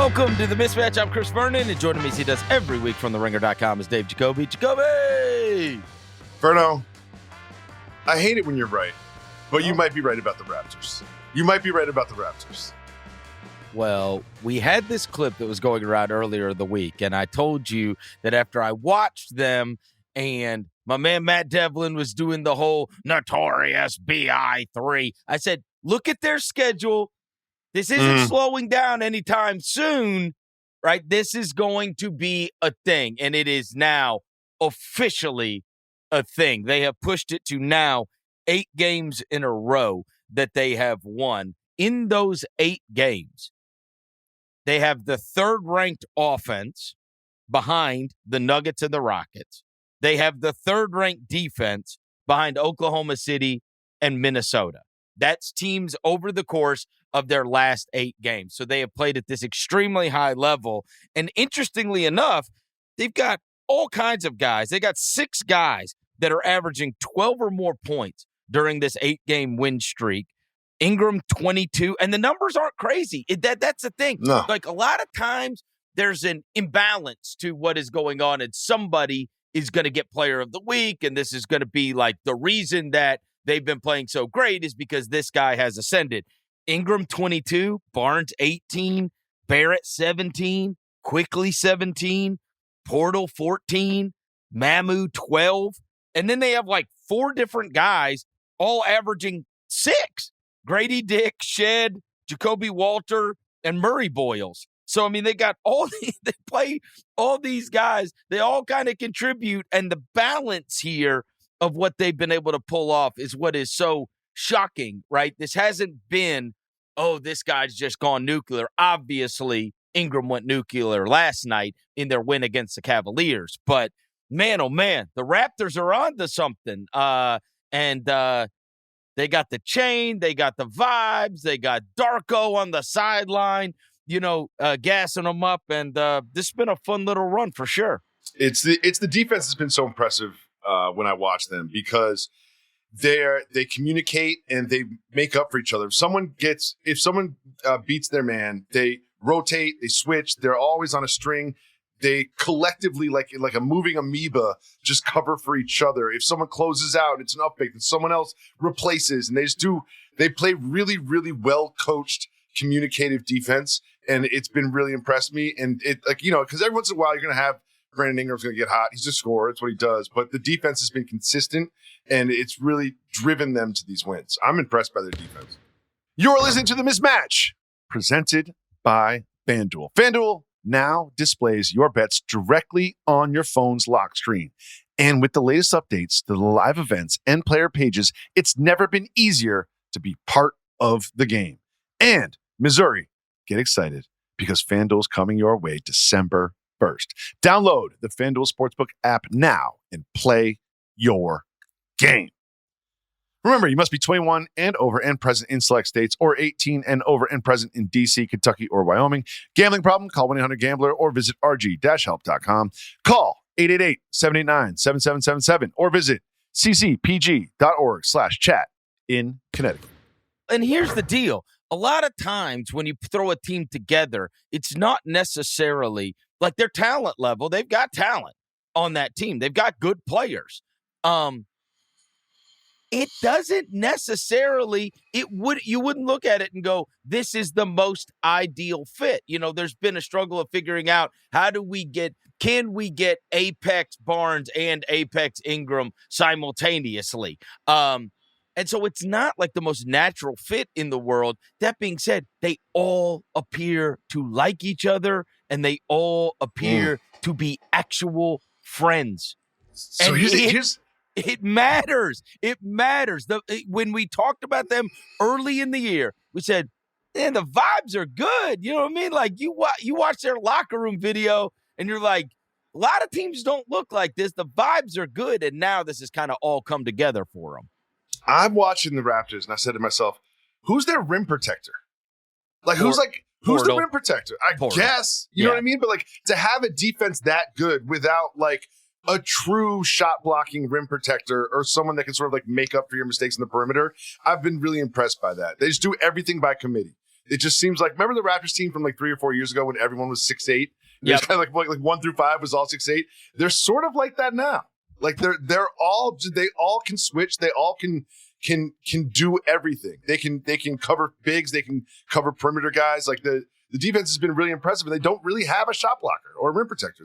Welcome to the Mismatch. I'm Chris Vernon, and joining me as he does every week from TheRinger.com is Dave Jacoby. Jacoby! Verno, I hate it when you're right, but you might be right about the Raptors. Well, we had this clip that was going around earlier in the week, and I told you that after I watched them and my man Matt Devlin was doing the whole notorious BI3, I said, look at their schedule. This isn't slowing down anytime soon, right? This is going to be a thing, and it is now officially a thing. They have pushed it to now 8 games in a row that they have won. In those 8 games, they have the third-ranked offense behind the Nuggets and the Rockets. They have the third-ranked defense behind Oklahoma City and Minnesota. That's teams over the course of their last 8 games. So they have played at this extremely high level. And interestingly enough, they've got all kinds of guys. They got 6 guys that are averaging 12 or more points during this 8-game win streak. Ingram, 22. And the numbers aren't crazy. That's the thing. No. Like, a lot of times there's an imbalance to what is going on, and somebody is going to get player of the week, and this is going to be like the reason that they've been playing so great is because this guy has ascended. Ingram, 22, Barnes, 18, Barrett, 17, Quickly, 17, Portal, 14, Mamu, 12. And then they have like 4 different guys all averaging 6. Grady Dick, Shed, Jacoby Walter, and Murray Boyles. So, I mean, they got all they play all these guys. They all kind of contribute, and the balance here of what they've been able to pull off is what is so shocking, right? This hasn't been, oh, this guy's just gone nuclear. Obviously, Ingram went nuclear last night in their win against the Cavaliers. But, man, oh, man, the Raptors are on to something. They got the chain. They got the vibes. They got Darko on the sideline, gassing them up. And this has been a fun little run for sure. It's the defense that's been so impressive when I watch them because they communicate and they make up for each other. If someone beats their man, they rotate, they switch. They're always on a string. They collectively, like a moving amoeba, just cover for each other. If someone closes out, it's an uppick, and someone else replaces, and they play really, really well coached, communicative defense, and it's been really impressed me. And because every once in a while you're going to have Brandon Ingram's going to get hot. He's a scorer. It's what he does. But the defense has been consistent, and it's really driven them to these wins. I'm impressed by their defense. You're listening to The Mismatch, presented by FanDuel. FanDuel now displays your bets directly on your phone's lock screen. And with the latest updates to the live events and player pages, it's never been easier to be part of the game. And Missouri, get excited because FanDuel's coming your way December 1st. Download the FanDuel Sportsbook app now and play your game. Remember, you must be 21 and over and present in select states or 18 and over and present in D.C., Kentucky, or Wyoming. Gambling problem? Call 1-800-GAMBLER or visit rg-help.com. Call 888-789-7777 or visit ccpg.org/chat in Connecticut. And here's the deal. A lot of times when you throw a team together, it's not necessarily like their talent level. They've got talent on that team. They've got good players. It doesn't necessarily, you wouldn't look at it and go, this is the most ideal fit. There's been a struggle of figuring out can we get Apex Barnes and Apex Ingram simultaneously? And so it's not like the most natural fit in the world. That being said, they all appear to like each other and they all appear to be actual friends. So and here's it matters. It matters. When we talked about them early in the year, we said, man, the vibes are good. You know what I mean? Like you watch their locker room video and you're like, a lot of teams don't look like this. The vibes are good. And now this has kind of all come together for them. I'm watching the Raptors and I said to myself, who's their rim protector? Like, who's the rim protector? I guess, you know what I mean? But like to have a defense that good without like a true shot blocking rim protector or someone that can sort of like make up for your mistakes in the perimeter, I've been really impressed by that. They just do everything by committee. It just seems like, remember the Raptors team from like 3 or 4 years ago when everyone was 6'8"? It's kind of like 1 through 5 was all 6'8". They're sort of like that now. Like they all can switch. They all can do everything. They can cover bigs. They can cover perimeter guys. Like the defense has been really impressive, and they don't really have a shot blocker or a rim protector.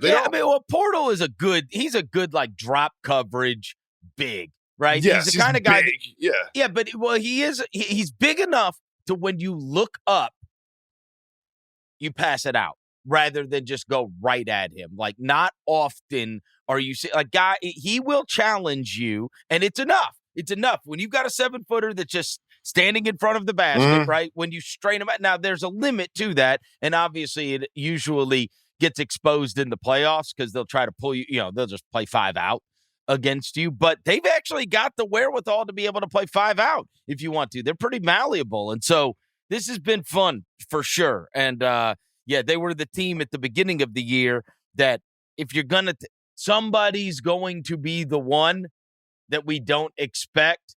Portal is he's a good like drop coverage big, right? Yes, he's the kind of guy that, yeah, but he's big enough to when you look up, you pass it out rather than just go right at him. Like not often are you guy, he will challenge you, and it's enough. It's enough when you've got a 7-footer that's just standing in front of the basket, right? When you strain him out. Now, there's a limit to that, and obviously it usually gets exposed in the playoffs because they'll try to pull you, they'll just play 5 out against you. But they've actually got the wherewithal to be able to play 5 out if you want to. They're pretty malleable, and so this has been fun for sure. And, they were the team at the beginning of the year that if you're going to somebody's going to be the one that we don't expect.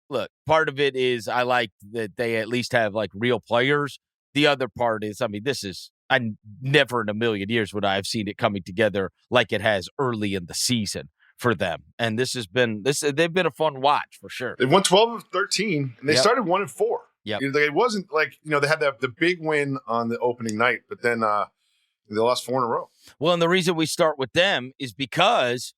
Look, part of it is I like that they at least have like real players. The other part is, I never in a million years would I have seen it coming together like it has early in the season for them. And they've been a fun watch for sure. They won 12 of 13 and they started 1-4. Yeah. It wasn't like, they had the big win on the opening night, but then they lost 4 in a row. Well, and the reason we start with them is because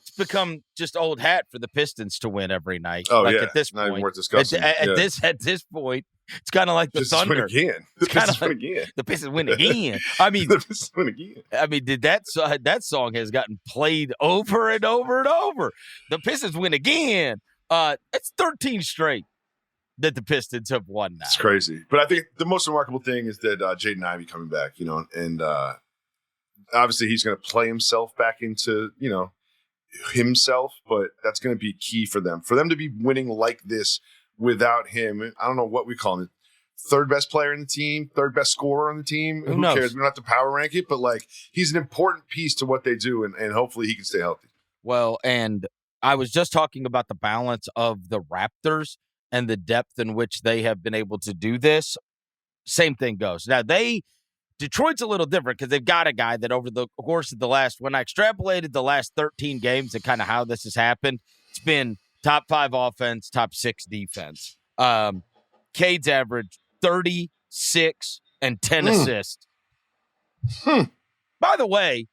it's become just old hat for the Pistons to win every night. Oh, At this not point, even worth discussing. At this point, it's kind of like the Thunder. The Pistons win again. The Pistons win again. I mean, the Pistons win again. I mean, that song has gotten played over and over and over. The Pistons win again. It's 13 straight that the Pistons have won now. It's crazy. But I think the most remarkable thing is that Jaden Ivey coming back, and obviously he's going to play himself back into, himself, but that's going to be key for them. For them to be winning like this without him, I don't know what we call him. Third best player in the team, third best scorer on the team. Who cares? We don't have to power rank it, but he's an important piece to what they do, and hopefully he can stay healthy. Well, and I was just talking about the balance of the Raptors and the depth in which they have been able to do this. Same thing goes. Now, Detroit's a little different because they've got a guy that over the course of when I extrapolated the last 13 games and kind of how this has happened, it's been top 5 offense, top 6 defense. Cade's averaged 36 and 10 assists. By the way,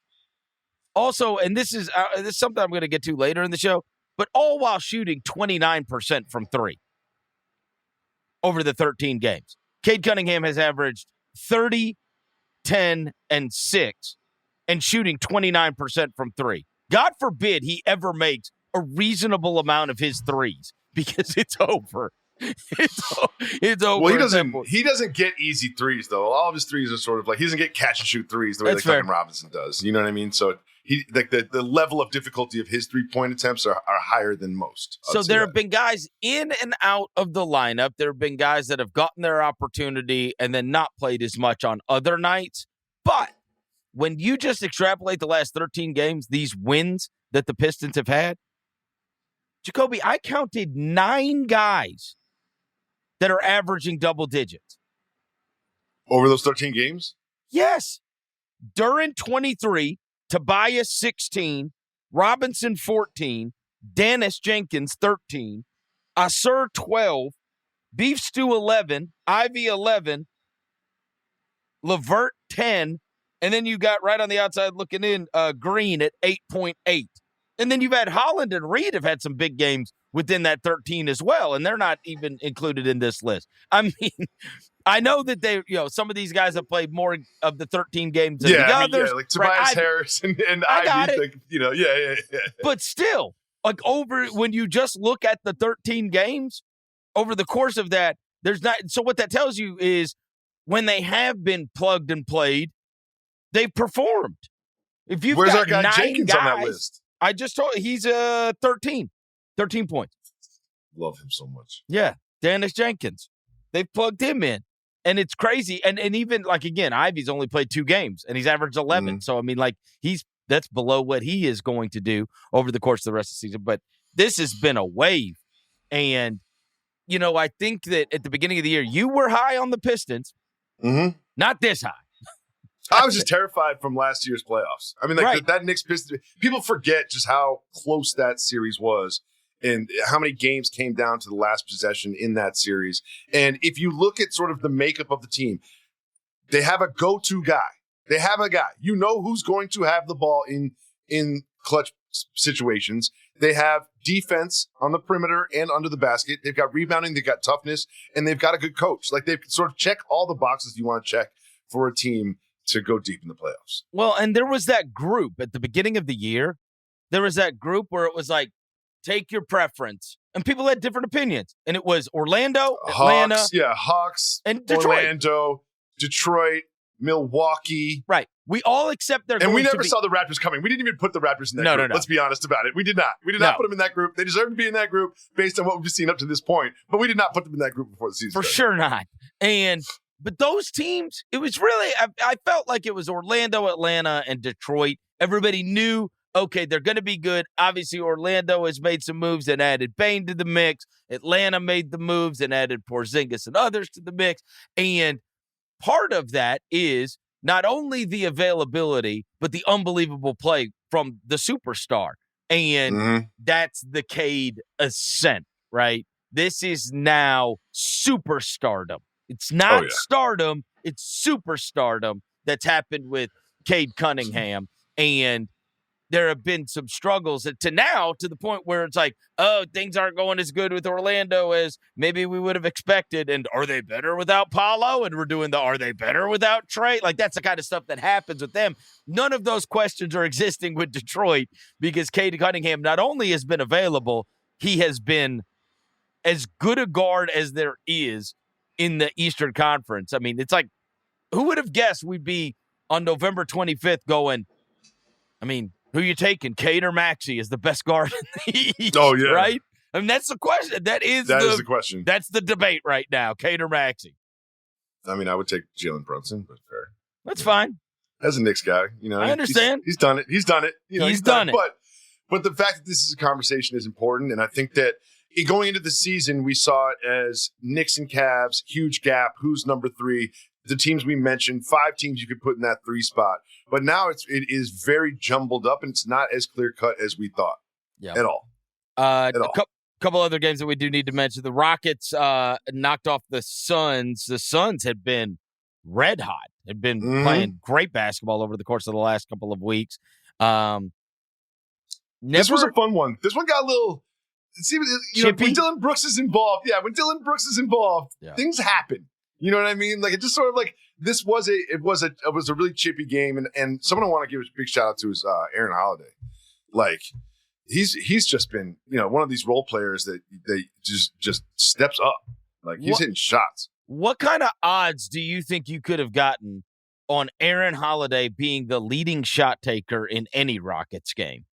also, and this is something I'm going to get to later in the show, but all while shooting 29% from 3 over the 13 games. Cade Cunningham has averaged 30, 10, and 6 and shooting 29% from 3. God forbid he ever makes a reasonable amount of his threes because it's over. It's over. Well, he doesn't get easy threes though. All of his threes are sort of he doesn't get catch and shoot threes the way Duncan Robinson does. You know what I mean? So he the level of difficulty of his 3-point attempts are higher than most. So there have been guys in and out of the lineup. There have been guys that have gotten their opportunity and then not played as much on other nights. But when you just extrapolate the last 13 games, these wins that the Pistons have had, Jacoby, I counted 9 guys that are averaging double digits. Over those 13 games? Yes. Duran 23, Tobias 16, Robinson 14, Dennis Jenkins 13, Asur 12, Beef Stew 11, Ivy 11, Levert 10, and then you got right on the outside looking in Green at 8.8. And then you've had Holland and Reed have had some big games within that 13 as well, and they're not even included in this list. I mean, I know that they, some of these guys have played more of the 13 games than the others. Like Tobias Harris and I got Ivy, it. But still, when you just look at the 13 games, over the course of that, there's not. So what that tells you is when they have been plugged and played, they've performed. If you've Where's got our guy 9 Jenkins guys, on that list? I just told he's 13 points. Love him so much. Yeah, Dennis Jenkins. They've plugged him in, and it's crazy. And even again, Ivy's only played 2 games, and he's averaged 11. Mm-hmm. So I mean, that's below what he is going to do over the course of the rest of the season. But this has been a wave, and I think that at the beginning of the year, you were high on the Pistons. Mm-hmm. Not this high. I was just terrified from last year's playoffs. I mean, like Right. that Knicks Pistons, people forget just how close that series was and how many games came down to the last possession in that series. And if you look at sort of the makeup of the team, they have a go-to guy. They have a guy. You know who's going to have the ball in clutch situations. They have defense on the perimeter and under the basket. They've got rebounding. They've got toughness. And they've got a good coach. Like, they sort of check all the boxes you want to check for a team to go deep in the playoffs. Well, and there was that group at the beginning of the year. There was that group where it was like, take your preference. And people had different opinions. And it was Orlando, Atlanta. Hawks, and Detroit. Orlando, Detroit, Milwaukee. Right. We all accept their. And we never saw the Raptors coming. We didn't even put the Raptors in that group. No. Let's be honest about it. We did not. We did not put them in that group. They deserve to be in that group based on what we've seen up to this point. But we did not put them in that group before the season started. Sure not. But those teams, it was really, I felt like it was Orlando, Atlanta, and Detroit. Everybody knew, okay, they're going to be good. Obviously, Orlando has made some moves and added Bane to the mix. Atlanta made the moves and added Porzingis and others to the mix. And part of that is not only the availability, but the unbelievable play from the superstar. And that's the Cade ascent, right? This is now superstardom. It's not stardom, it's superstardom that's happened with Cade Cunningham. And there have been some struggles to the point where it's like, oh, things aren't going as good with Orlando as maybe we would have expected. And are they better without Paolo? And we're doing are they better without Trey? Like, that's the kind of stuff that happens with them. None of those questions are existing with Detroit because Cade Cunningham not only has been available, he has been as good a guard as there is in the Eastern Conference. I mean, it's like, who would have guessed we'd be on November 25th going, I mean, who you taking, Cade or Maxey is the best guard in the East, right? I mean, that's the question. That is the question. That's the debate right now, Cade or Maxey. I mean, I would take Jalen Brunson, but fair. That's fine. As a Knicks guy, I understand. He's done it. He's done it. He's done it. But the fact that this is a conversation is important, and I think that going into the season, we saw it as Knicks and Cavs, huge gap. Who's number 3? The teams we mentioned, 5 teams you could put in that 3 spot. But now it is very jumbled up, and it's not as clear cut as we thought at all. Couple other games that we do need to mention. The Rockets knocked off the Suns. The Suns had been red hot. Had been playing great basketball over the course of the last couple of weeks. This was a fun one. This one got a little. See, when Dylan Brooks is involved, things happen. You know what I mean? Like, it just sort of like this was a really chippy game, and someone I want to give a big shout out to is Aaron Holiday. Like, he's just been one of these role players that they just steps up. Like, he's hitting shots. What kind of odds do you think you could have gotten on Aaron Holiday being the leading shot taker in any Rockets game?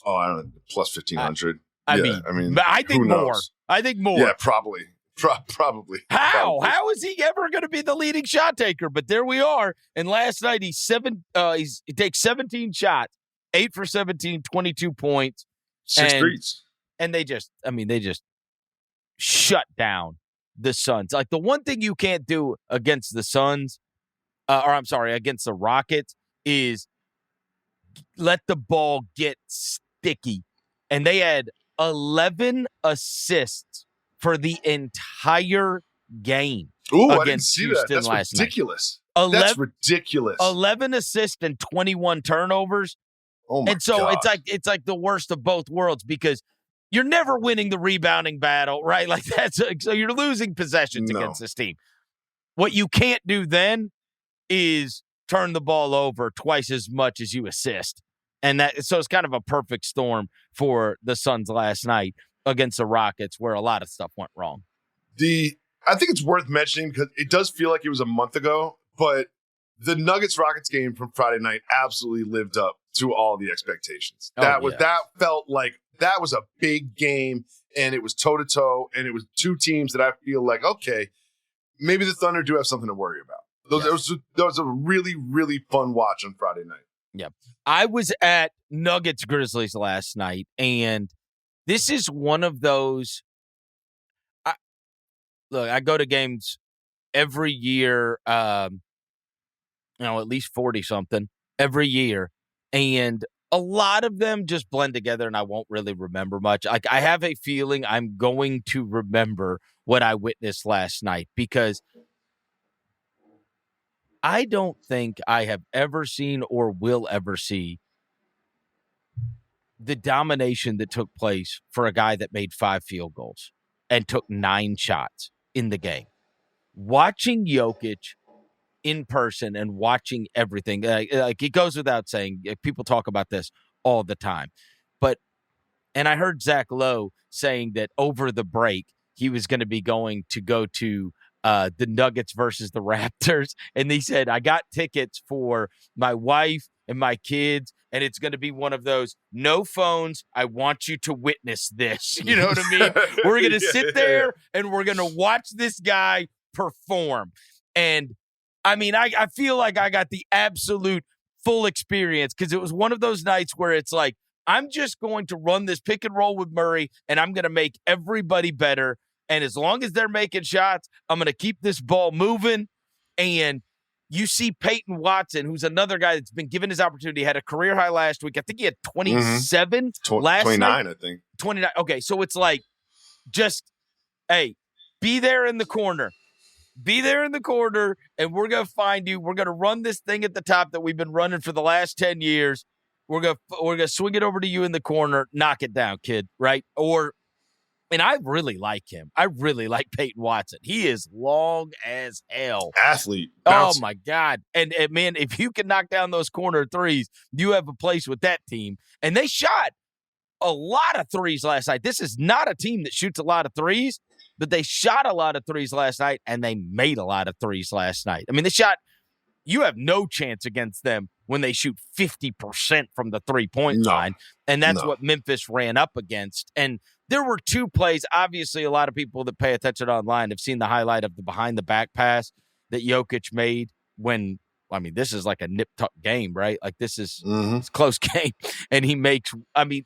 Oh, I don't know, plus 1,500. I mean, I think more. I think more. Yeah, probably. Probably. How? How is he ever going to be the leading shot taker? But there we are. And last night he takes 17 shots, 8 for 17, 22 points, 6 threes. And they just shut down the Suns. Like, the one thing you can't do against the Suns, against the Rockets, is let the ball get sticky. And they had 11 assists for the entire game. Ooh, against I didn't see Houston that. That's last ridiculous. Night. That's ridiculous. 11 assists and 21 turnovers. Oh my And so God. it's like the worst of both worlds because you're never winning the rebounding battle, right? Like, so you're losing possessions against this team. What you can't do then is turn the ball over twice as much as you assist. And so it's kind of a perfect storm for the Suns last night against the Rockets, where a lot of stuff went wrong. I think it's worth mentioning because it does feel like it was a month ago, but the Nuggets-Rockets game from Friday night absolutely lived up to all the expectations. That felt like that was a big game, and it was toe-to-toe, and it was 2 teams that I feel like, okay, maybe the Thunder do have something to worry about. That was a really, really fun watch on Friday night. Yep. I was at Nuggets Grizzlies last night, and this is one of those. look, I go to games every year, at least 40-something every year. And a lot of them just blend together and I won't really remember much. Like, I have a feeling I'm going to remember what I witnessed last night because I don't think I have ever seen or will ever see the domination that took place for a guy that made 5 field goals and took 9 shots in the game. Watching Jokic in person and watching everything, like it goes without saying, people talk about this all the time. And I heard Zach Lowe saying that over the break, he was going to be going to go to the Nuggets versus the Raptors. And he said, I got tickets for my wife and my kids, and it's going to be one of those no phones. I want you to witness this. You know what I mean? We're going to sit there and we're going to watch this guy perform. And I mean, I feel like I got the absolute full experience because it was one of those nights where it's like, I'm just going to run this pick and roll with Murray, and I'm going to make everybody better. And as long as they're making shots, I'm going to keep this ball moving. And you see Peyton Watson, who's another guy that's been given his opportunity, had a career high last week. I think he had 27 last 29, night. I think. 29. Okay, so it's like just, hey, be there in the corner. Be there in the corner, and we're going to find you. We're going to run this thing at the top that we've been running for the last 10 years. We're gonna swing it over to you in the corner, knock it down, kid, right? And I really like him. I really like Peyton Watson. He is long as hell. Athlete. Bounce. Oh, my God. And, man, if you can knock down those corner threes, you have a place with that team. And they shot a lot of threes last night. This is not a team that shoots a lot of threes, but they shot a lot of threes last night, and they made a lot of threes last night. I mean, you have no chance against them when they shoot 50% from the three-point line, and that's what Memphis ran up against. And there were 2 plays. Obviously, a lot of people that pay attention online have seen the highlight of the behind-the-back pass that Jokic made when, I mean, this is like a nip-tuck game, right? Like, this is it's a close game. And he makes, I mean,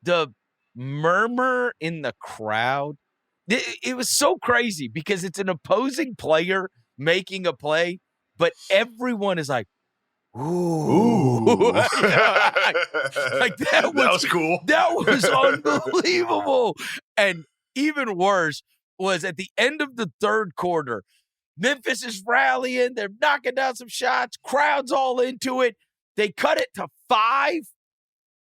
the murmur in the crowd, it was so crazy because it's an opposing player making a play, but everyone is like, ooh. Like that was cool. That was unbelievable. And even worse was at the end of the third quarter, Memphis is rallying. They're knocking down some shots. Crowd's all into it. They cut it to 5.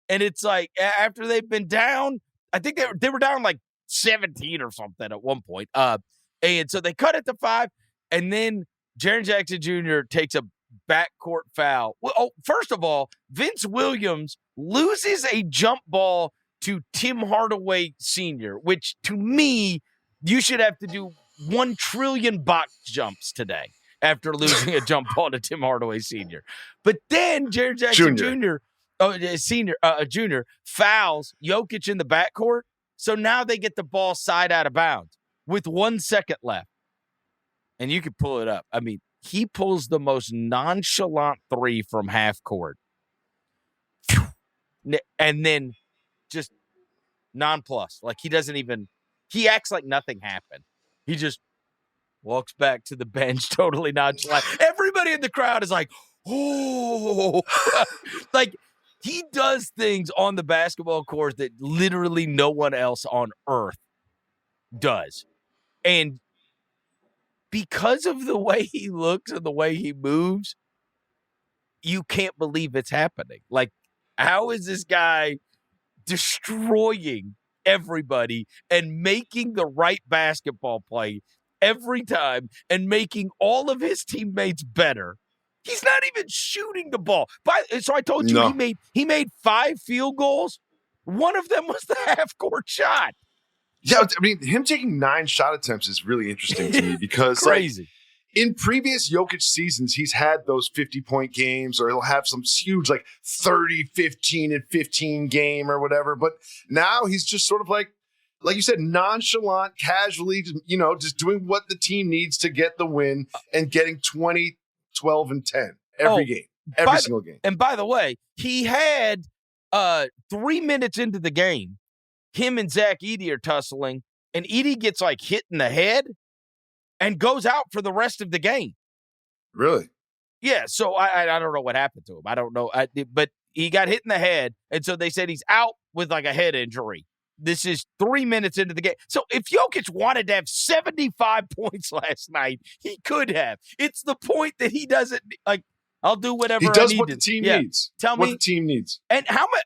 And it's like after they've been down, I think they were down like 17 or something at one point. And so they cut it to 5. And then Jaren Jackson Jr. takes a backcourt foul. Well, first of all, Vince Williams loses a jump ball to Tim Hardaway Sr., which to me, you should have to do 1 trillion box jumps today after losing a jump ball to Tim Hardaway Sr. But then Jaren Jackson Jr. Fouls Jokic in the backcourt. So now they get the ball side out of bounds with 1 second left. And you can pull it up. I mean, he pulls the most nonchalant 3 from half court. And then just nonplussed. Like he acts like nothing happened. He just walks back to the bench totally nonchalant. Everybody in the crowd is like, oh. Like, he does things on the basketball court that literally no one else on earth does. And because of the way he looks and the way he moves, you can't believe it's happening. Like, how is this guy destroying everybody and making the right basketball play every time and making all of his teammates better? He's not even shooting the ball. So I told you he made 5 field goals. One of them was the half-court shot. Yeah, I mean, him taking 9 shot attempts is really interesting to me because crazy. Like, in previous Jokic seasons, he's had those 50-point games, or he'll have some huge like 30, 15, and 15 game or whatever. But now he's just sort of like you said, nonchalant, casually, just doing what the team needs to get the win and getting 20, 12, and 10 every game, every single game. And by the way, he had 3 minutes into the game, him and Zach Edey are tussling, and Edey gets like hit in the head and goes out for the rest of the game. Really? Yeah, so I don't know what happened to him. I don't know. But he got hit in the head, and so they said he's out with like a head injury. This is 3 minutes into the game. So if Jokic wanted to have 75 points last night, he could have. It's the point that he doesn't, like, I'll do whatever I need. He does what the team needs. Tell me. What the team needs. And how much,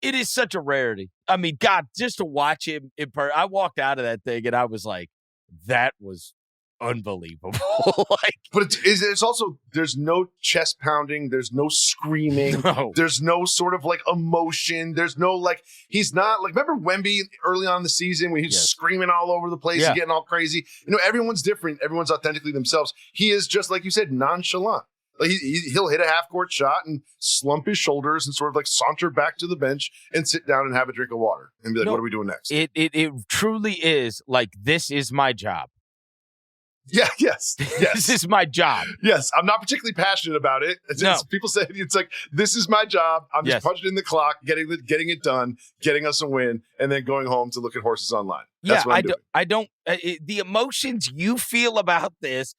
it is such a rarity. I mean, God, just to watch him in person, I walked out of that thing and I was like, that was unbelievable. But it's also, there's no chest pounding, there's no screaming, there's no sort of like emotion, there's no like, he's not like, remember Wemby early on in the season when he's screaming all over the place and getting all crazy? Everyone's different, everyone's authentically themselves. He is just, like you said, nonchalant. Like he'll hit a half-court shot and slump his shoulders and sort of like saunter back to the bench and sit down and have a drink of water and be like, what are we doing next? It truly is like, this is my job. Yeah, yes. This is my job. Yes, I'm not particularly passionate about it. People say it's like, this is my job. I'm just punching in the clock, getting it done, getting us a win, and then going home to look at horses online. That's what I'm doing. I don't. The emotions you feel about this,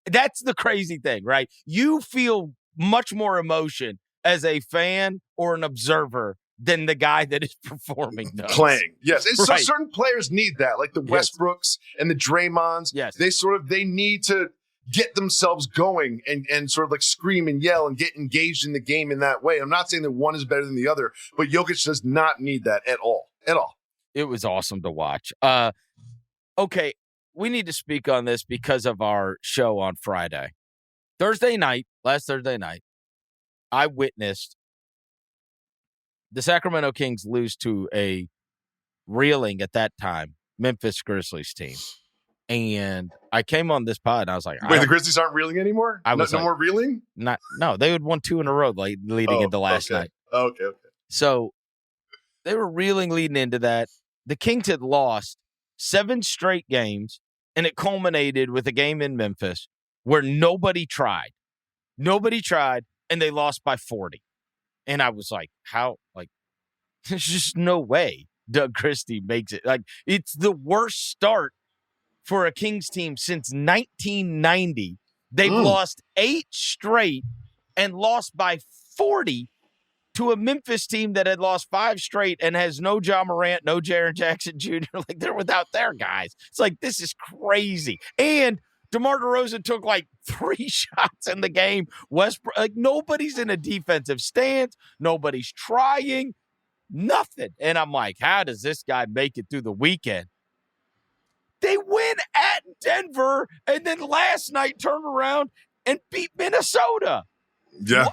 that's the crazy thing, right? You feel much more emotion as a fan or an observer than the guy that is performing does. Playing. Yes. And so certain players need that, like the Westbrooks and the Draymonds. Yes. They need to get themselves going and sort of like scream and yell and get engaged in the game in that way. I'm not saying that one is better than the other, but Jokic does not need that at all. At all. It was awesome to watch. Okay, we need to speak on this because of our show on Friday. Last Thursday night, I witnessed the Sacramento Kings lose to a reeling at that time Memphis Grizzlies team. And I came on this pod and I was like, wait, the Grizzlies aren't reeling anymore? No more reeling? No, they had won 2 in a row leading into last night. Okay. So they were reeling leading into that. The Kings had lost 7 straight games, and it culminated with a game in Memphis where nobody tried. Nobody tried, and they lost by 40. And I was like, how? Like, there's just no way Doug Christie makes it. Like, it's the worst start for a Kings team since 1990. They've lost 8 straight and lost by 40 to a Memphis team that had lost 5 straight and has no Ja Morant, no Jaren Jackson Jr. Like, they're without their guys. It's like, this is crazy. And DeMar DeRozan took like 3 shots in the game. Westbrook, like, nobody's in a defensive stance. Nobody's trying. Nothing. And I'm like, how does this guy make it through the weekend? They win at Denver and then last night turned around and beat Minnesota. Yeah.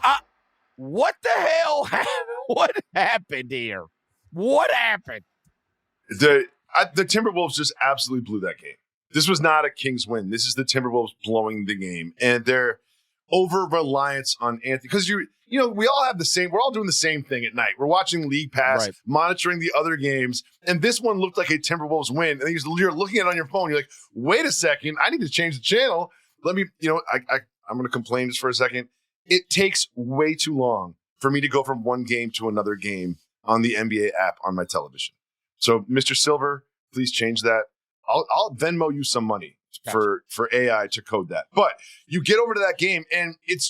What the hell happened? What happened here? What happened? The Timberwolves just absolutely blew that game. This was not a Kings win. This is the Timberwolves blowing the game. And their over-reliance on Anthony. Because, we all have we're all doing the same thing at night. We're watching League Pass, monitoring the other games. And this one looked like a Timberwolves win. And you're looking at it on your phone. You're like, wait a second. I need to change the channel. Let me, I'm going to complain just for a second. It takes way too long for me to go from one game to another game on the NBA app on my television. So, Mr. Silver, please change that. I'll Venmo you some money for AI to code that. But you get over to that game, and it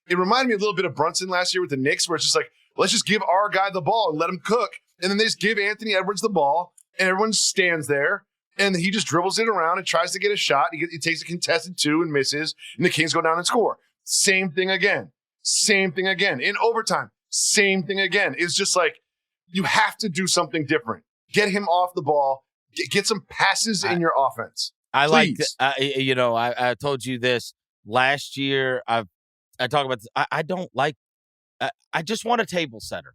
reminded me a little bit of Brunson last year with the Knicks, where it's just like, let's just give our guy the ball and let him cook. And then they just give Anthony Edwards the ball, and everyone stands there, and he just dribbles it around and tries to get a shot. He takes a contested 2 and misses, and the Kings go down and score. Same thing again. In overtime, same thing again. It's just like, you have to do something different. Get him off the ball. Get some passes in your offense. I told you this last year. I talk about this. I don't like. I just want a table setter.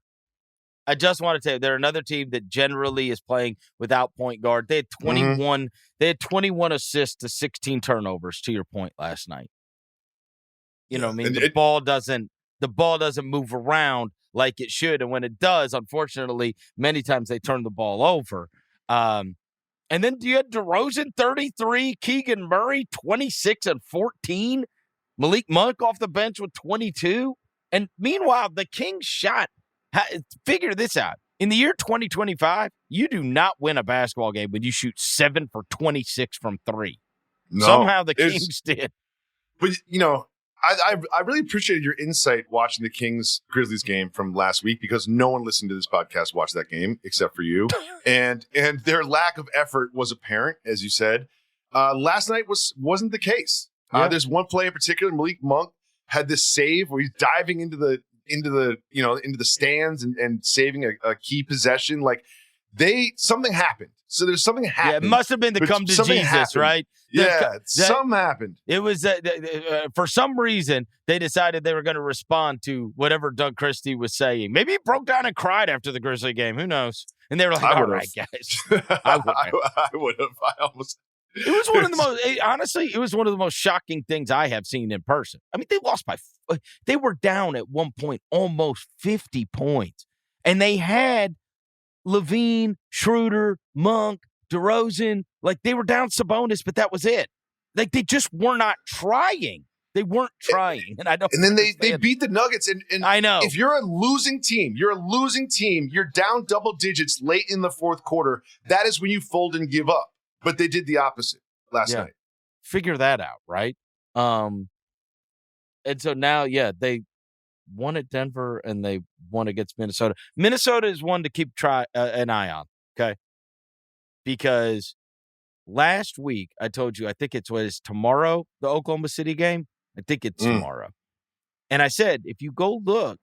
They're another team that generally is playing without point guard. They had 21. They had 21 assists to 16 turnovers. To your point last night. You know what I mean? The ball doesn't move around like it should, and when it does, unfortunately, many times they turn the ball over. And then you had DeRozan 33, Keegan Murray 26 and 14, Malik Monk off the bench with 22. And meanwhile, the Kings shot. Figure this out. In the year 2025, you do not win a basketball game when you shoot 7 for 26 from 3. No, somehow the Kings did. But, I really appreciated your insight watching the Kings-Grizzlies game from last week because no one listening to this podcast watched that game except for you. and their lack of effort was apparent, as you said. Last night wasn't the case. Yeah. There's one play in particular, Malik Monk had this save where he's diving into the stands and saving a key possession. Like something happened. So there's something happened. Yeah, it must have been the come to Jesus, happened. right? Something happened. It was for some reason they decided they were going to respond to whatever Doug Christie was saying. Maybe he broke down and cried after the Grizzly game. Who knows? And they were like, "All right, guys." I would have. I almost. It was one of the most. Honestly, it was one of the most shocking things I have seen in person. I mean, they lost by. They were down at one point almost 50 points, and they had Levine, Schroeder, Monk, DeRozan, like they were down Sabonis, but that was it. Like they just were not trying. They weren't trying, and I don't. And then they beat the Nuggets, and I know if you're a losing team, you're down double digits late in the fourth quarter. That is when you fold and give up. But they did the opposite last night. Figure that out, right? And so now, they won at Denver and they won against Minnesota. Minnesota is one to keep an eye on, okay? Because last week I told you I think it was tomorrow, the Oklahoma City game. I think it's tomorrow. And I said, if you go look,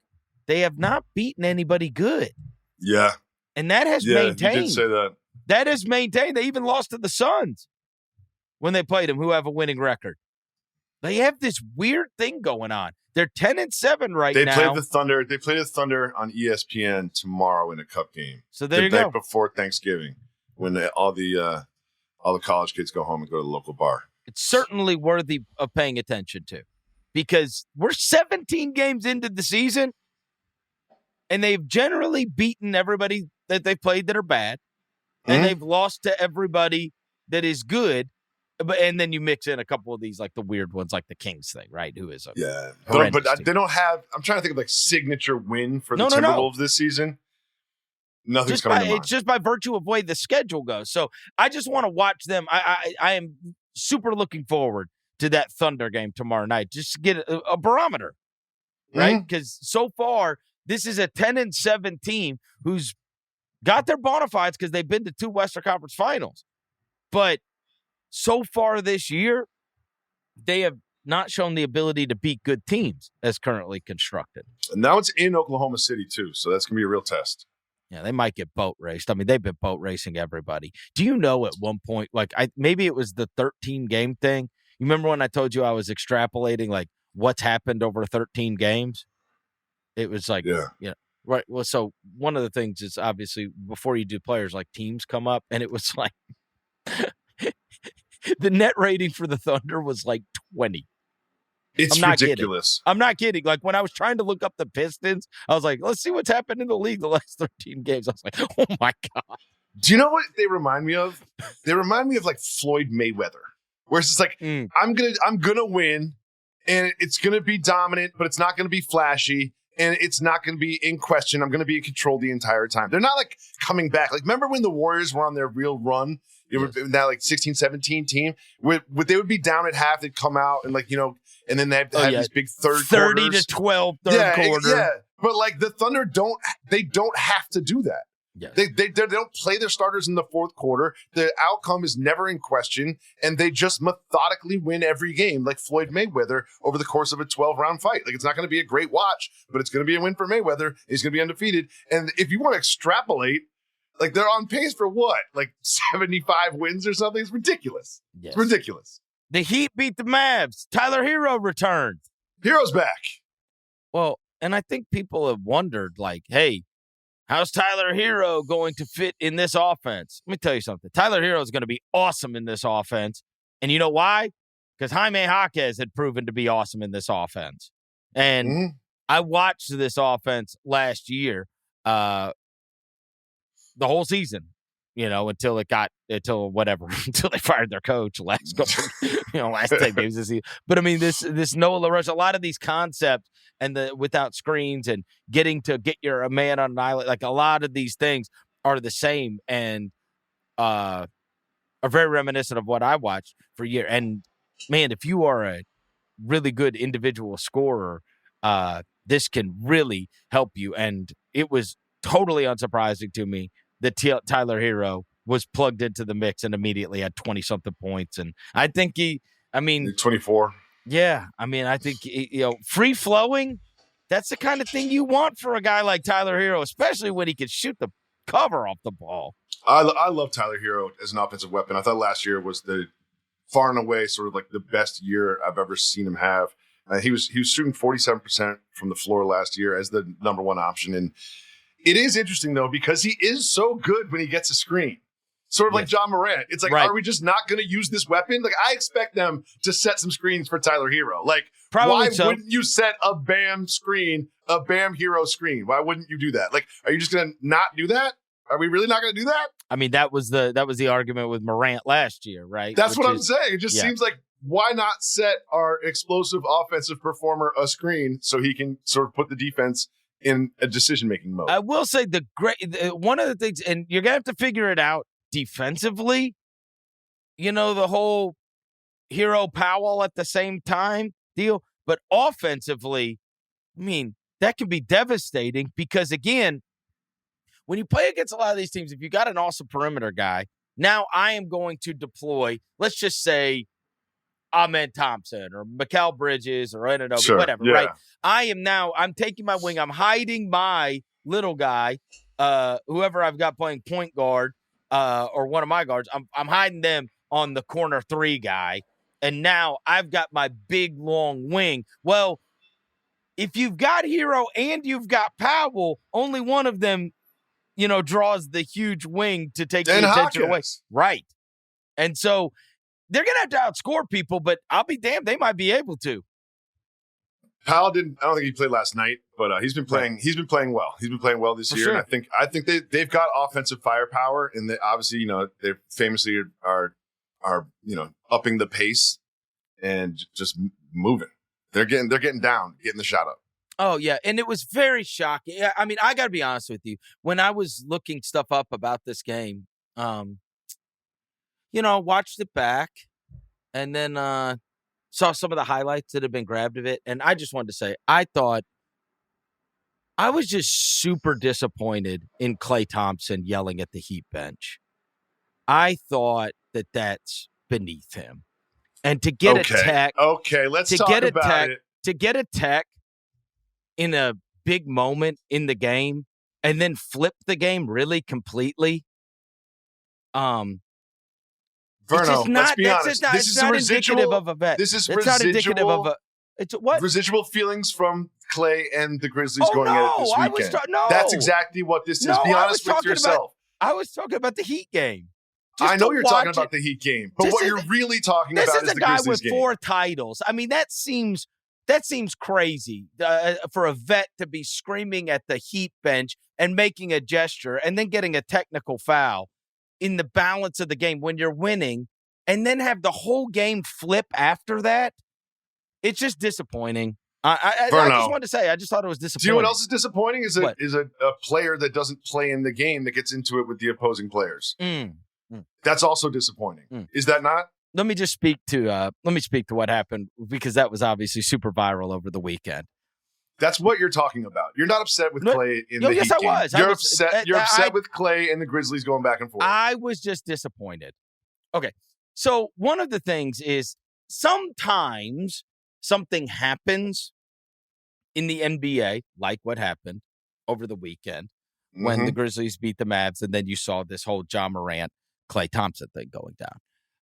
they have not beaten anybody good. Yeah. And that has maintained. You did say that. That has maintained. They even lost to the Suns when they played them, who have a winning record. They have this weird thing going on. They're 10-7 right now. They play the Thunder on ESPN tomorrow in a cup game. So there you go. The night before Thanksgiving, when all the college kids go home and go to the local bar. It's certainly worthy of paying attention to, because we're 17 games into the season, and they've generally beaten everybody that they've played that are bad, and they've lost to everybody that is good. And then you mix in a couple of these, like the weird ones, like the Kings thing, right? Who is but they don't have. I'm trying to think of like signature win for the Timberwolves this season. Nothing's coming to mind. It's just by virtue of the way the schedule goes. So I just want to watch them. I am super looking forward to that Thunder game tomorrow night. Just to get a barometer, right? Because so far this is a 10-7 team who's got their bona fides because they've been to 2 Western Conference Finals, but so far this year, they have not shown the ability to beat good teams as currently constructed. And now it's in Oklahoma City, too, so that's going to be a real test. Yeah, they might get boat raced. I mean, they've been boat racing everybody. Do you know at one point, maybe it was the 13-game thing? You remember when I told you I was extrapolating, like, what's happened over 13 games? It was like, right. Well, so one of the things is obviously before you do players, like teams come up, and it was like the net rating for the Thunder was like 20. It's ridiculous. I'm not kidding. Like when I was trying to look up the Pistons, I was like, let's see what's happened in the league the last 13 games. I was like, oh my God. Do you know what they remind me of? They remind me of like Floyd Mayweather, where it's just like, I'm gonna win, and it's gonna be dominant, but it's not gonna be flashy. And it's not going to be in question. I'm going to be in control the entire time. They're not like coming back. Like, remember when the Warriors were on their real run? It was that like 16-17 team. They would be down at half. They'd come out and and then they'd have these big 30 to 12 third quarter. Yeah. But like the Thunder don't have to do that. Yes. They don't play their starters in the fourth quarter. The outcome is never in question, and they just methodically win every game, like Floyd Mayweather over the course of a 12-round fight. Like it's not going to be a great watch, but it's going to be a win for Mayweather. He's going to be undefeated. And if you want to extrapolate, like they're on pace for what, like 75 wins or something? It's ridiculous. Yes. It's ridiculous. The Heat beat the Mavs. Tyler Herro returned. Herro's back. Well, and I think people have wondered, like, hey, how's Tyler Herro going to fit in this offense? Let me tell you something. Tyler Herro is going to be awesome in this offense. And you know why? Because Jaime Jaquez had proven to be awesome in this offense. And I watched this offense last year, the whole season. until they fired their coach last 10 games this season. But I mean, this Noah LaRoche, a lot of these concepts and the without screens and getting to get a man on an island, like a lot of these things are the same and are very reminiscent of what I watched for years. And man, if you are a really good individual scorer, this can really help you. And it was totally unsurprising to me that Tyler Herro was plugged into the mix and immediately had 20-something points. And I think 24. Yeah, I mean, I think, free-flowing, that's the kind of thing you want for a guy like Tyler Herro, especially when he can shoot the cover off the ball. I love Tyler Herro as an offensive weapon. I thought last year was the far and away sort of like the best year I've ever seen him have. He was shooting 47% from the floor last year as the number one option. And it is interesting, though, because he is so good when he gets a screen. Sort of like John Morant. It's like, Are we just not going to use this weapon? Like, I expect them to set some screens for Tyler Herro. Like, why wouldn't you set a Bam screen, a Bam Herro screen? Why wouldn't you do that? Like, are you just going to not do that? Are we really not going to do that? I mean, that was the argument with Morant last year, right? That's what I'm saying. It just seems like, why not set our explosive offensive performer a screen so he can sort of put the defense in a decision-making mode? I will say one of the things, and you're going to have to figure it out defensively, the whole Herro Powell at the same time deal. But offensively, I mean, that can be devastating because, again, when you play against a lot of these teams, if you got an awesome perimeter guy, now I am going to deploy, let's just say, Thompson or Mikal Bridges or Anunoby, whatever, right? I'm taking my wing. I'm hiding my little guy, whoever I've got playing point guard or one of my guards. I'm hiding them on the corner 3 guy. And now I've got my big, long wing. Well, if you've got Herro and you've got Powell, only one of them draws the huge wing to take the attention away. Right. And so they're going to have to outscore people, but I'll be damned, they might be able to. Powell didn't. I don't think he played last night, but he's been playing. He's been playing well. He's been playing well this year, sure. And I think they've got offensive firepower, and they obviously they famously are upping the pace and just moving. They're getting down, getting the shot up. Oh, yeah, and it was very shocking. I mean, I got to be honest with you. When I was looking stuff up about this game, watched it back and then saw some of the highlights that have been grabbed of it, and I just wanted to say, I thought I was just super disappointed in Klay Thompson yelling at the Heat bench. I thought that's beneath him. And to get a tech. Okay, let's talk about it. To get a tech in a big moment in the game and then flip the game really completely. Verno, let's be honest. This is indicative of a vet. This is it's not indicative of a. It's what residual feelings from Klay and the Grizzlies going at it this weekend. That's exactly what this is. Be honest with yourself. I was talking about the Heat game. I know you're talking about the Heat game, but what you're really talking about is the Grizzlies game. This is a guy with 4 titles. I mean, that seems crazy for a vet to be screaming at the Heat bench and making a gesture and then getting a technical foul in the balance of the game when you're winning and then have the whole game flip after that. It's just disappointing. I just wanted to say, I just thought it was disappointing. Do you know what else is disappointing? Is a player that doesn't play in the game that gets into it with the opposing players. That's also disappointing. Is that not? Let me speak to what happened, because that was obviously super viral over the weekend. That's what you're talking about. You're not upset with Klay in the Heat game. Yes, I was. You're upset with Klay and the Grizzlies going back and forth. I was just disappointed. Okay, so one of the things is sometimes something happens in the NBA, like what happened over the weekend when the Grizzlies beat the Mavs, and then you saw this whole John Morant, Klay Thompson thing going down.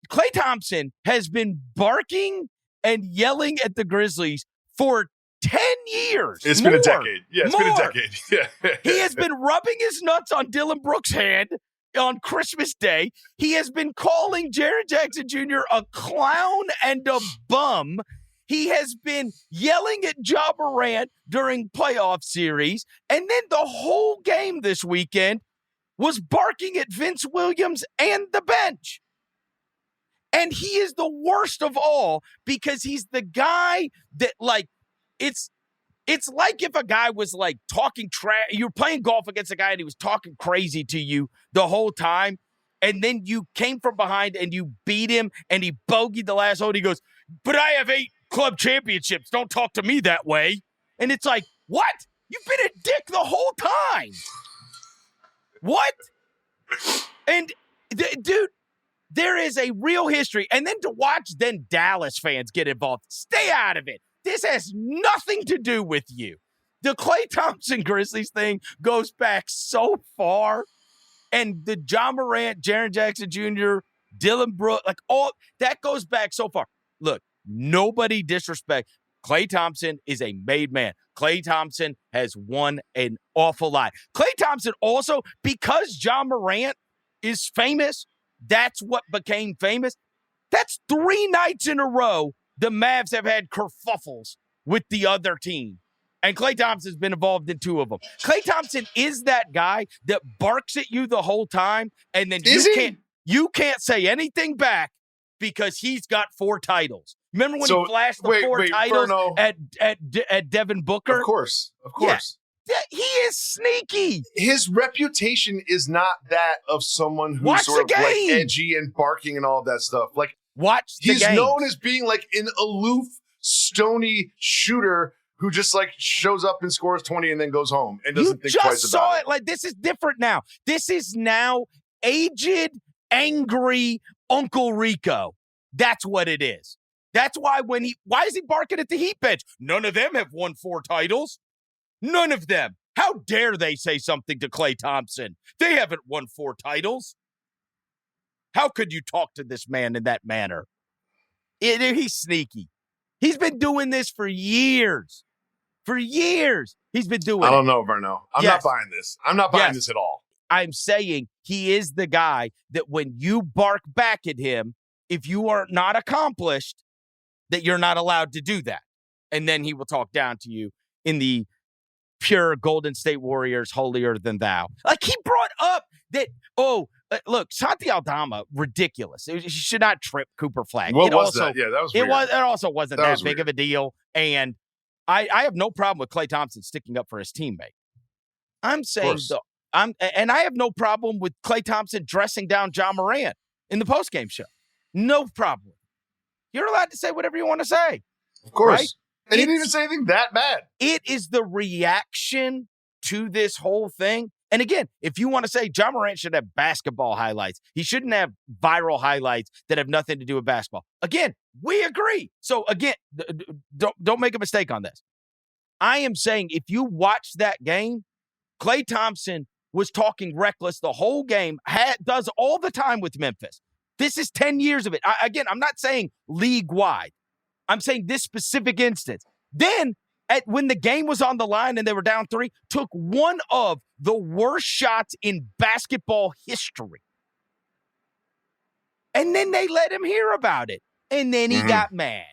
Klay Thompson has been barking and yelling at the Grizzlies for 10 years. It's been a decade. Yeah, it's been a decade. Yeah. He has been rubbing his nuts on Dylan Brooks' hand on Christmas Day. He has been calling Jaren Jackson Jr. a clown and a bum. He has been yelling at Ja Morant during playoff series. And then the whole game this weekend, was barking at Vince Williams and the bench. And he is the worst of all because he's the guy that, like, it's like if a guy was, like, talking trash. You're playing golf against a guy and he was talking crazy to you the whole time. And then you came from behind and you beat him and he bogeyed the last hole. And he goes, but I have 8 club championships. Don't talk to me that way. And it's like, what? You've been a dick the whole time. What? And, dude, there is a real history. And then to watch then Dallas fans get involved. Stay out of it. This has nothing to do with you. The Klay Thompson Grizzlies thing goes back so far. And the John Morant, Jaren Jackson Jr., Dylan Brooks, like all that goes back so far. Look, nobody disrespect. Klay Thompson is a made man. Klay Thompson has won an awful lot. Klay Thompson also, because John Morant is famous, that's what became famous. That's 3 nights in a row the Mavs have had kerfuffles with the other team. And Klay Thompson's been involved in 2 of them. Klay Thompson is that guy that barks at you the whole time, and then you can't say anything back because he's got 4 titles. Remember when he flashed the 4 titles Verno, at Devin Booker? Of course. Yeah, he is sneaky. His reputation is not that of someone who's sort of like edgy and barking and all of that stuff. Like, he's known as being like an aloof, stony shooter who just like shows up and scores 20 and then goes home and doesn't think twice about it. You just saw it. Like, this is different now. This is now aged, angry Uncle Rico. That's what it is. That's why why is he barking at the Heat bench? None of them have won 4 titles. None of them. How dare they say something to Klay Thompson? They haven't won 4 titles. How could you talk to this man in that manner? He's sneaky. He's been doing this for years. For years, he's been doing it. I don't know, Verno. I'm not buying this. I'm not buying this at all. I'm saying he is the guy that when you bark back at him, if you are not accomplished, that you're not allowed to do that. And then he will talk down to you in the pure Golden State Warriors, holier than thou. Like, he brought up that, look, Santi Aldama, ridiculous. He should not trip Cooper Flag. What was that? Yeah, that was weird. It also wasn't that big of a deal. And I have no problem with Klay Thompson sticking up for his teammate. I'm saying, and I have no problem with Klay Thompson dressing down John Morant in the postgame show. No problem. You're allowed to say whatever you want to say. Of course. Right? And he didn't even say anything that bad. It is the reaction to this whole thing. And again, if you want to say John Morant should have basketball highlights, he shouldn't have viral highlights that have nothing to do with basketball. Again, we agree. So again, don't make a mistake on this. I am saying if you watch that game, Klay Thompson was talking reckless the whole game, does all the time with Memphis. This is 10 years of it. Again, I'm not saying league-wide. I'm saying this specific instance. Then, when the game was on the line and they were down 3, took one of the worst shots in basketball history. And then they let him hear about it. And then he got mad.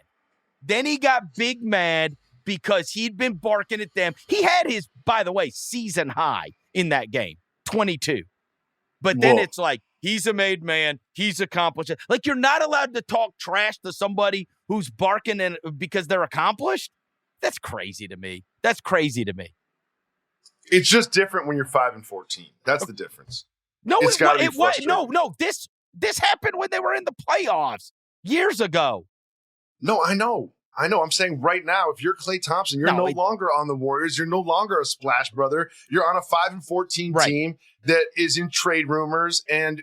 Then he got big mad because he'd been barking at them. He had his, by the way, season high in that game, 22. But then it's like, he's a made man. He's accomplished. Like, you're not allowed to talk trash to somebody who's barking because they're accomplished. That's crazy to me. That's crazy to me. It's just different when you're 5-14. That's the difference. No, it was no. This happened when they were in the playoffs years ago. No, I know. I'm saying right now, if you're Klay Thompson, you're no longer on the Warriors. You're no longer a splash brother. You're on a 5-14 team that is in trade rumors. And,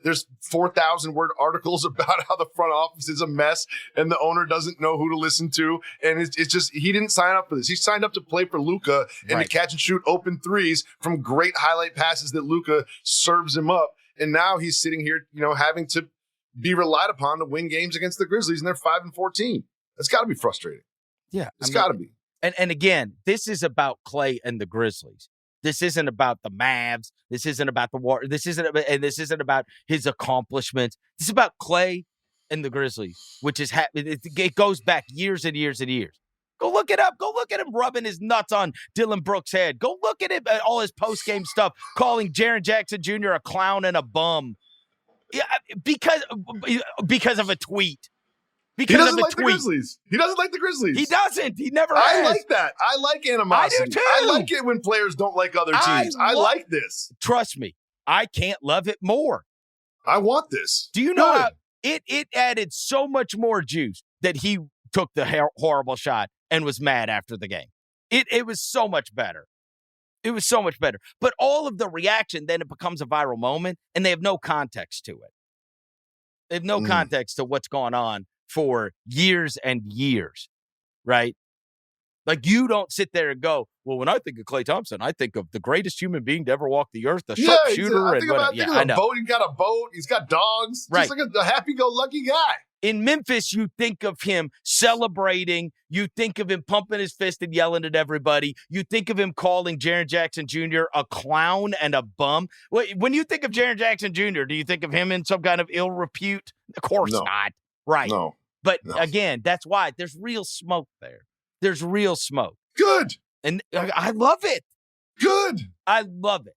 there's 4,000 word articles about how the front office is a mess and the owner doesn't know who to listen to. And it's just, he didn't sign up for this. He signed up to play for Luka and to catch and shoot open threes from great highlight passes that Luka serves him up. And now he's sitting here, having to be relied upon to win games against the Grizzlies, and they're 5-14. That's got to be frustrating. Yeah. It's got to be. And again, this is about Klay and the Grizzlies. This isn't about the Mavs. This isn't about the Warriors. This isn't about his accomplishments. This is about Klay and the Grizzlies, which is it goes back years and years and years. Go look it up. Go look at him rubbing his nuts on Dylan Brooks' head. Go look at him, all his post-game stuff, calling Jaren Jackson Jr. a clown and a bum. Yeah, because of a tweet. He doesn't like the Grizzlies. He doesn't like the Grizzlies. He doesn't. He never has. I like that. I like animosity. I do too. I like it when players don't like other teams. I like this. Trust me, I can't love it more. I want this. Do you know how it added so much more juice that he took the horrible shot and was mad after the game? It was so much better. It was so much better. But all of the reaction, then it becomes a viral moment, and they have no context to it. They have no context to what's gone on for years and years, right? Like, you don't sit there and go, well, when I think of Klay Thompson, I think of the greatest human being to ever walk the earth, the sharpshooter. I think about a boat. He's got a boat. He's got dogs. Right. Just like a happy-go-lucky guy. In Memphis, you think of him celebrating. You think of him pumping his fist and yelling at everybody. You think of him calling Jaren Jackson Jr. a clown and a bum. When you think of Jaren Jackson Jr., do you think of him in some kind of ill repute? Of course not. Right. No. But again, that's why there's real smoke there. There's real smoke. Good. And I love it. Good. I love it.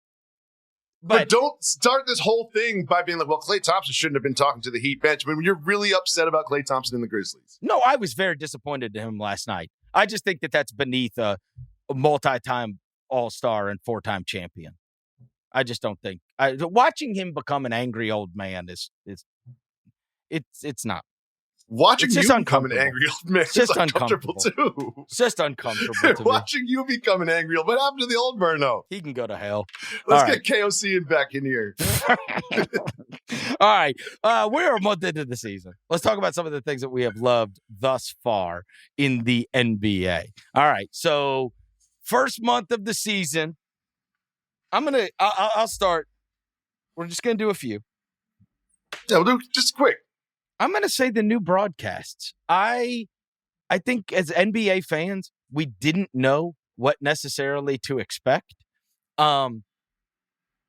But don't start this whole thing by being like, well, Klay Thompson shouldn't have been talking to the Heat bench when you're really upset about Klay Thompson and the Grizzlies. No, I was very disappointed in him last night. I just think that that's beneath a multi-time All-Star and 4-time champion. I just don't think. Watching him become an angry old man is not. Watching you become an angry old man is uncomfortable too. It's just uncomfortable to Watching you become an angry old man. What happened to the old Verno? He can go to hell. Let's get KOC and back in here. All right. We're a month into the season. Let's talk about some of the things that we have loved thus far in the NBA. All right. So, first month of the season, I'll start. We're just going to do a few. Yeah, we'll do just quick. I'm going to say the new broadcasts. I think as NBA fans, we didn't know what necessarily to expect. I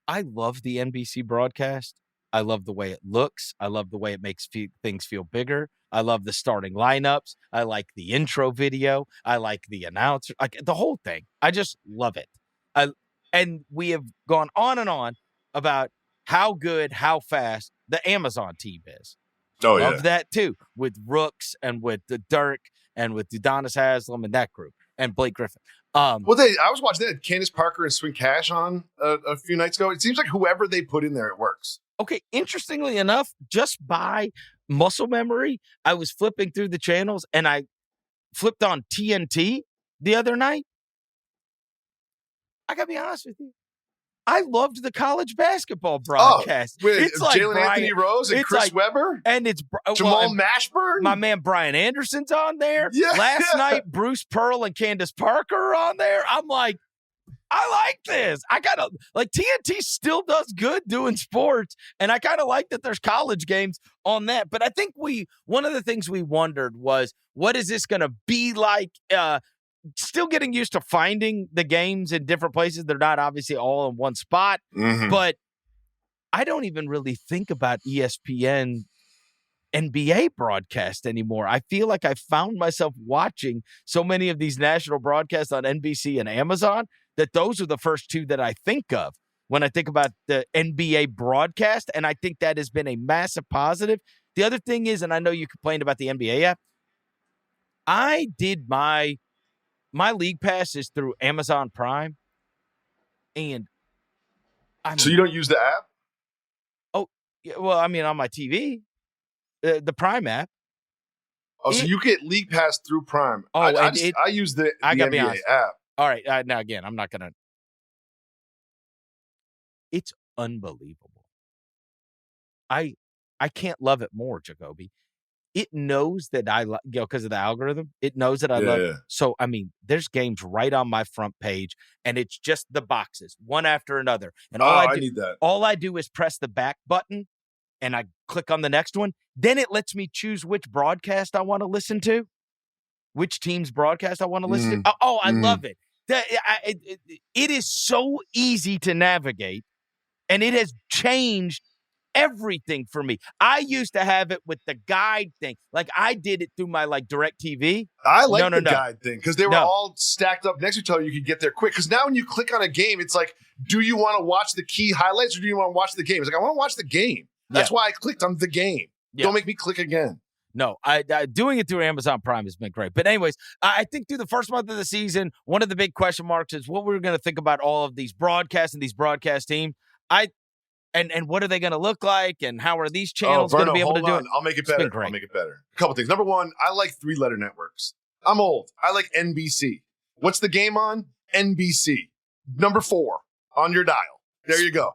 love the NBC broadcast. I love the way it looks. I love the way it makes things feel bigger. I love the starting lineups. I like the intro video. I like the announcer, like the whole thing. I just love it. And we have gone on and on about how good, how fast the Amazon team is. Oh, love that too, with Rooks and with the Dirk and with Udonis Haslem and that group and Blake Griffin. I was watching that Candace Parker and Swing Cash on a few nights ago. It seems like whoever they put in there, it works. Okay, interestingly enough, just by muscle memory, I was flipping through the channels and I flipped on TNT the other night. I gotta be honest with you. I loved the college basketball broadcast. It's like Jalen Anthony Rose and Chris Webber. And it's Jamal Mashburn. My man Brian Anderson's on there. Yeah. Last night, Bruce Pearl and Candace Parker are on there. I'm like, I like this. I kind of like TNT still does good doing sports. And I kind of like that there's college games on that. But I think one of the things we wondered was, what is this going to be like? Still getting used to finding the games in different places. They're not obviously all in one spot, but I don't even really think about ESPN NBA broadcast anymore. I feel like I found myself watching so many of these national broadcasts on NBC and Amazon that those are the first two that I think of when I think about the NBA broadcast. And I think that has been a massive positive. The other thing is, and I know you complained about the NBA app, I did my league pass is through Amazon Prime, and so you don't use the app? Oh, yeah, well, I mean, on my TV, the Prime app. Oh, so you get league pass through Prime? Oh, I use the NBA app. All right, now again, I'm not gonna. It's unbelievable. I can't love it more, Jacoby. It knows that I like, because of the algorithm, it knows that I love it. So, I mean, there's games right on my front page, and it's just the boxes, one after another. And I need that. All I do is press the back button, and I click on the next one. Then it lets me choose which broadcast I want to listen to, which team's broadcast I want to listen to. Oh, I love it. It is so easy to navigate, and it has changed everything for me. I used to have it with the guide thing. Like I did it through my like DirecTV. I like the guide thing because they were No. all stacked up next to each other. You could get there quick. Because now when you click on a game, it's like, do you want to watch the key highlights or do you want to watch the game? It's like, I want to watch the game. That's why I clicked on the game. Yeah. Don't make me click again. No, I doing it through Amazon Prime has been great. But anyways, I think through the first month of the season, one of the big question marks is what we're going to think about all of these broadcasts and these broadcast teams. And what are they going to look like? And how are these channels going to be able to do it? I'll make it better. I'll make it better. A couple things. Number one, I like 3-letter networks. I'm old. I like NBC. What's the game on? NBC. Number 4 on your dial. There you go.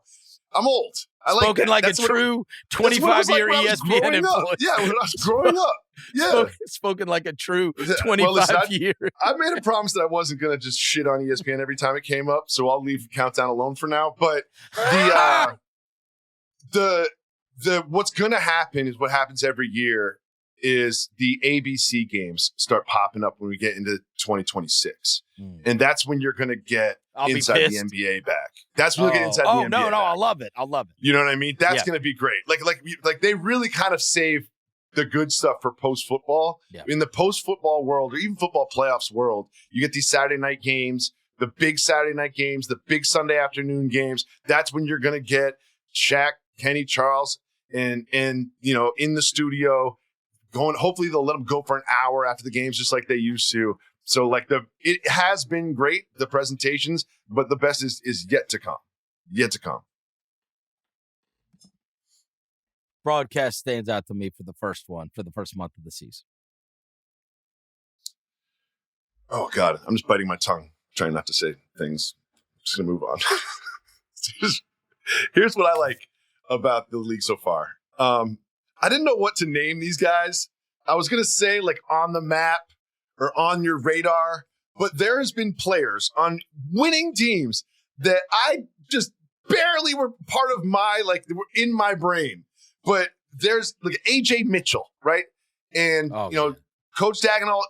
I'm old. Spoken like a true 25-year ESPN employee. Yeah, when I was growing up. Yeah. Spoken like a true 25-year. I made a promise that I wasn't going to just shit on ESPN every time it came up, so I'll leave Countdown alone for now. But the what's going to happen is what happens every year is the ABC games start popping up when we get into 2026. And that's when you're going to get inside the NBA back. That's when you'll get inside the NBA back. I love it. You know what I mean? That's going to be great. Like they really kind of save the good stuff for post-football. Yeah. In the post-football world or even football playoffs world, you get these Saturday night games, the big Saturday night games, the big Sunday afternoon games. That's when you're going to get Shaq, Kenny, Charles, and you know, in the studio going. Hopefully they'll let them go for an hour after the games, just like they used to. So like it has been great, the presentations, but the best is yet to come. Yet to come. Broadcast stands out to me for the first month of the season. Oh God, I'm just biting my tongue, trying not to say things. I'm just gonna move on. Here's what I like about the league so far. I didn't know what to name these guys. I was going to say like on the map or on your radar, but there has been players on winning teams that I just barely were part of my, like, they were in my brain. But there's like AJ Mitchell, right? And, Coach Dagnall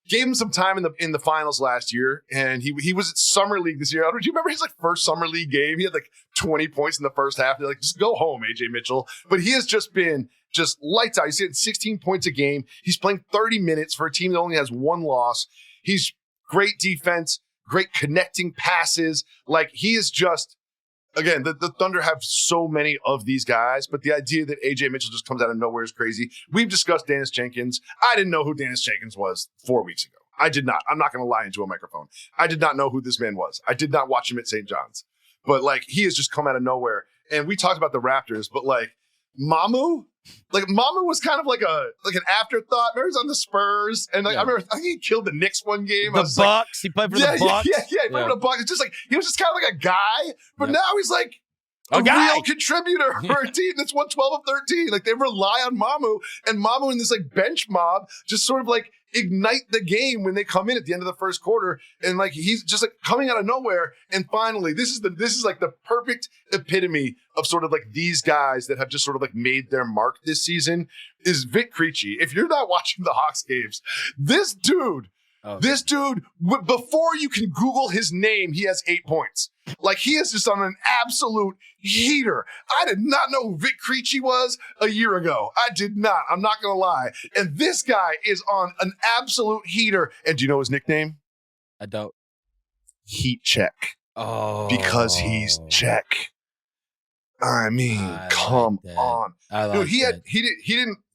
gave him some time in the finals last year, and he was at Summer League this year. Do you remember his like first Summer League game? He had like 20 points in the first half. They're like, just go home, AJ Mitchell. But he has just been just lights out. He's hitting 16 points a game. He's playing 30 minutes for a team that only has one loss. He's great defense, great connecting passes. Like he is just, again, the Thunder have so many of these guys, but the idea that AJ Mitchell just comes out of nowhere is crazy. We've discussed Dennis Jenkins. I didn't know who Dennis Jenkins was 4 weeks ago. I did not. I'm not going to lie into a microphone. I did not know who this man was. I did not watch him at St. John's. But, like, he has just come out of nowhere. And we talked about the Raptors, but, like, Mamu was kind of like an afterthought. Remember, he was on the Spurs, and I think he killed the Knicks one game. The Bucks, he played for the Bucks. Yeah, he played for the Bucks. It's just like he was just kind of like a guy, but now he's like a real contributor for a team that's won 12 of 13. Like they rely on Mamu, and Mamu in this like bench mob just sort of like ignite the game when they come in at the end of the first quarter, and like he's just like coming out of nowhere. And finally, this is like the perfect epitome of sort of like these guys that have just sort of like made their mark this season is Vic Krejci. If you're not watching the Hawks games, this dude, before you can Google his name, he has 8 points. Like he is just on an absolute heater. I did not know who Vic Krejci was a year ago. I did not. I'm not going to lie. And this guy is on an absolute heater. And do you know his nickname? I don't. Heat Check. Oh. Because he's Check. I mean, come on. Dude, he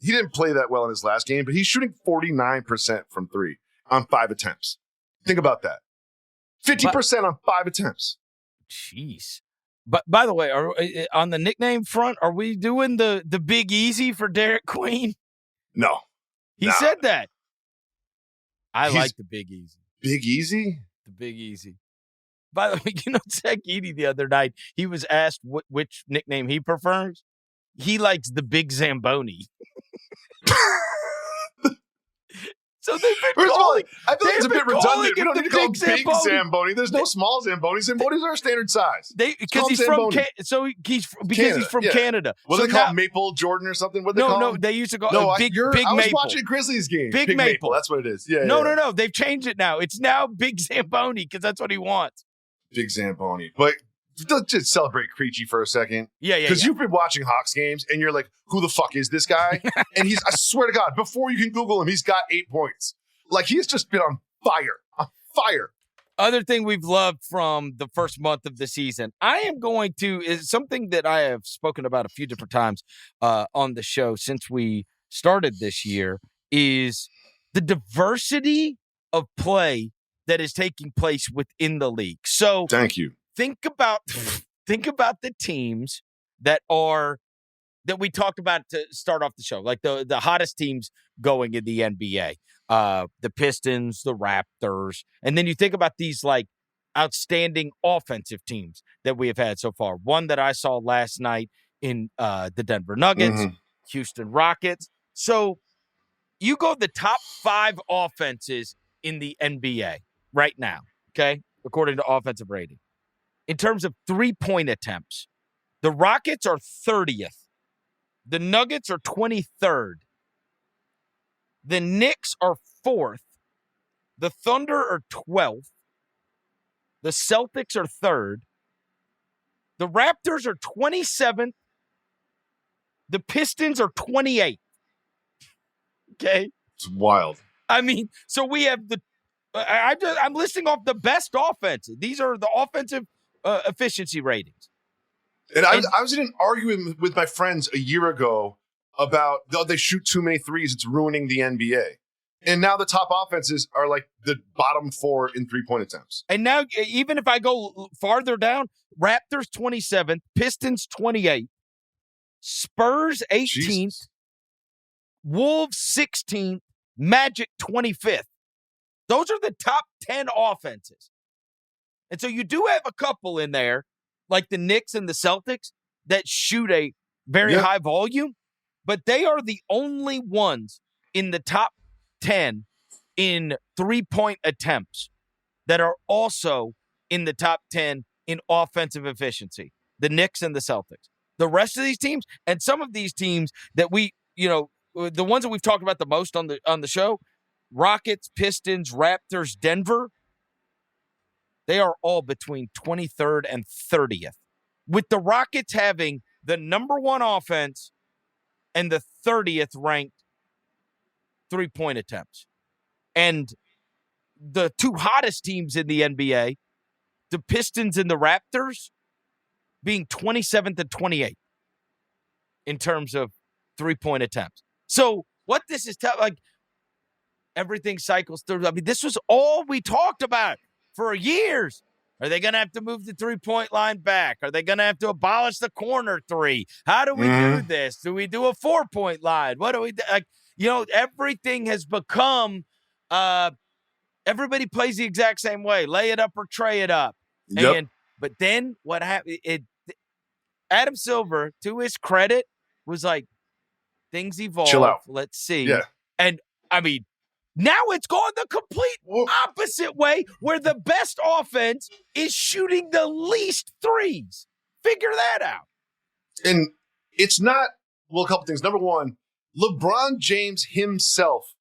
didn't play that well in his last game, but he's shooting 49% from 3 on 5 attempts. Think about that. 50% on 5 attempts. Jeez. But by the way, on the nickname front, are we doing the Big Easy for Derek Queen? No. He said that. I like the Big Easy. Big Easy? The Big Easy. By the way, Zach Edey the other night, he was asked which nickname he prefers. He likes the Big Zamboni. So they've been calling. I feel like it's a bit redundant. We don't need to call Big Zamboni. There's no small Zamboni. Zambonis are standard size. Because he's from Canada. What do they call Maple Jordan or something? What they call? No, they used to call Big Maple. I was watching a Grizzlies game. Big Maple. That's what it is. Yeah. No. They've changed it now. It's now Big Zamboni because that's what he wants. Big Zamboni. But just celebrate Creechy for a second. Yeah. Because you've been watching Hawks games and you're like, who the fuck is this guy? And I swear to God, before you can Google him, he's got 8 points. Like, he's just been on fire. On fire. Other thing we've loved from the first month of the season, is something that I have spoken about a few different times on the show since we started this year, is the diversity of play that is taking place within the league. So thank you. Think about the teams that we talked about to start off the show, like the hottest teams going in the NBA. The Pistons, the Raptors, and then you think about these like outstanding offensive teams that we have had so far. One that I saw last night in the Denver Nuggets, Houston Rockets. So you go the top 5 offenses in the NBA right now, okay, according to offensive rating. In terms of 3-point attempts, the Rockets are 30th. The Nuggets are 23rd. The Knicks are 4th. The Thunder are 12th. The Celtics are 3rd. The Raptors are 27th. The Pistons are 28th. Okay? It's wild. I mean, so we have I'm listing off the best offenses. These are the offensive efficiency ratings. And I was in an argument with my friends a year ago about they shoot too many threes. It's ruining the NBA. And now the top offenses are like the bottom 4 in 3-point attempts. And now, even if I go farther down, Raptors 27th, Pistons 28th, Spurs 18th, Jesus. Wolves 16th, Magic 25th. Those are the top 10 offenses. And so you do have a couple in there, like the Knicks and the Celtics, that shoot a very high volume, but they are the only ones in the top 10 in 3-point attempts that are also in the top 10 in offensive efficiency, the Knicks and the Celtics. The rest of these teams, and some of these teams that the ones that we've talked about the most on the show, Rockets, Pistons, Raptors, Denver, they are all between 23rd and 30th, with the Rockets having the number 1 offense and the 30th ranked 3-point attempts. And the 2 hottest teams in the NBA, the Pistons and the Raptors, being 27th and 28th in terms of 3-point attempts. So what this is everything cycles through. I mean, this was all we talked about for years. Are they going to have to move the 3-point line back? Are they going to have to abolish the corner 3? How do we do this? Do we do a 4-point line? What do we do? Everything has become everybody plays the exact same way. Lay it up or tray it up. Yep. But then what happened? Adam Silver, to his credit, was like, things evolve. Chill out. Let's see. Yeah. And I mean, now it's gone the complete opposite way, where the best offense is shooting the least threes. Figure that out. And it's not, a couple things. Number one, LeBron James himself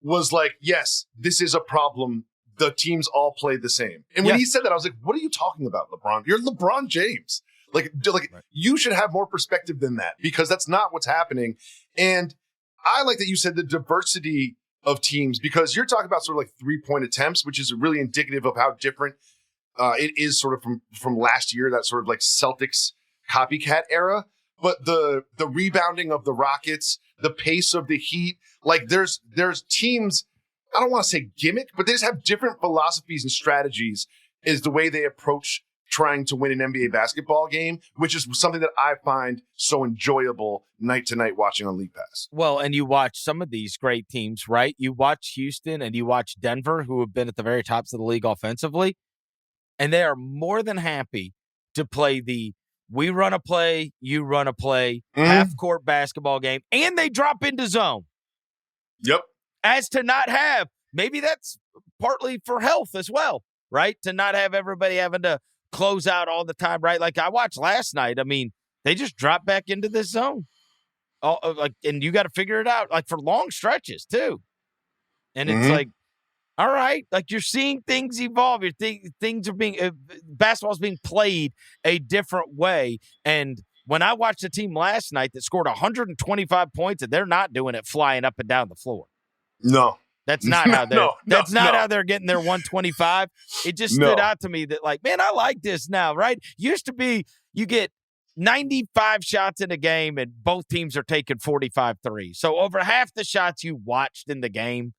was like, yes, this is a problem. The teams all play the same. And when he said that, I was like, what are you talking about, LeBron? You're LeBron James. Like right. You should have more perspective than that, because that's not what's happening. And I like that you said the diversity of teams, because you're talking about sort of like 3-point attempts, which is really indicative of how different it is sort of from last year, that sort of like Celtics copycat era. But the rebounding of the Rockets, the pace of the Heat, like there's teams, I don't want to say gimmick, but they just have different philosophies and strategies is the way they approach trying to win an NBA basketball game, which is something that I find so enjoyable night to night watching on League Pass. Well, and you watch some of these great teams, right? You watch Houston and you watch Denver, who have been at the very tops of the league offensively, and they are more than happy to play the we run a play, you run a play, half-court basketball game, and they drop into zone. Yep. As to not have, maybe that's partly for health as well, right? To not have everybody having to close out all the time, right? Like I watched last night. I mean, they just drop back into this zone. And you got to figure it out, like for long stretches too. And it's like, All right. Like, you're seeing things evolve. Things are being basketball's being played a different way. And when I watched a team last night that scored 125 points, and they're not doing it flying up and down the floor. No. That's not how they're how they're getting their 125. It just No. stood out to me that, like, man, I like this now, right? Used to be you get 95 shots in a game and both teams are taking 45 threes. So over half the shots you watched in the game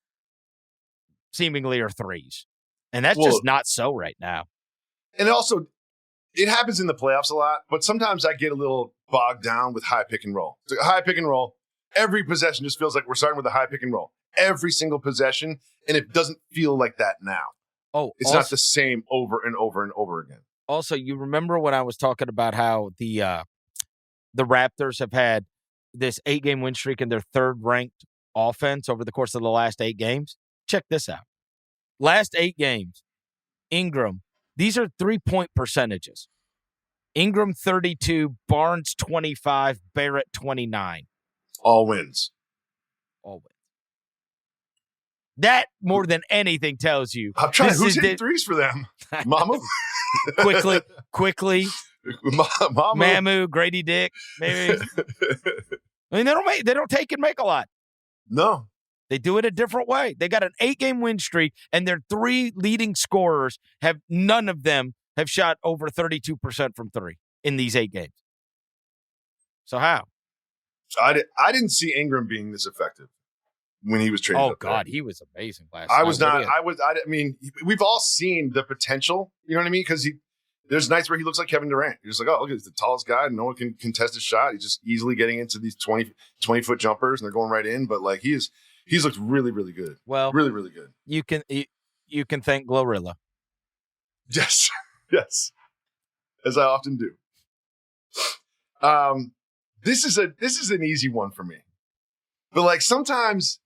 seemingly are threes. And that's just not so right now. And also, it happens in the playoffs a lot, but sometimes I get a little bogged down with high pick and roll. It's like a high pick and roll. Every possession just feels like we're starting with a high pick and roll. Every single possession, and it doesn't feel like that now. Oh, it's not the same over and over and over again. Also, you remember when I was talking about how the Raptors have had this 8-game win streak and their third-ranked offense over the course of the last 8 games? Check this out. Last 8 games, Ingram, these are 3-point percentages. Ingram 32, Barnes 25, Barrett 29. All wins. All wins. That more than anything tells you. I'm trying. Who's hitting threes for them? Mama? Quickly. Mama. Mamu, Grady Dick, maybe. I mean, they don't take and make a lot. No. They do it a different way. They got an 8-game win streak, and their 3 leading scorers none of them have shot over 32% from 3 in these 8 games. So how? I didn't see Ingram being this effective when he was traded. Oh God, he was amazing last night. I mean, we've all seen the potential. You know what I mean? Because there's nights where he looks like Kevin Durant. You're just like, oh, look, he's the tallest guy. No one can contest his shot. He's just easily getting into these 20-foot jumpers, and they're going right in. But like he's looked really, really good. Well, really, really good. You can thank Glorilla. Yes, yes, as I often do. This is an easy one for me, but like sometimes,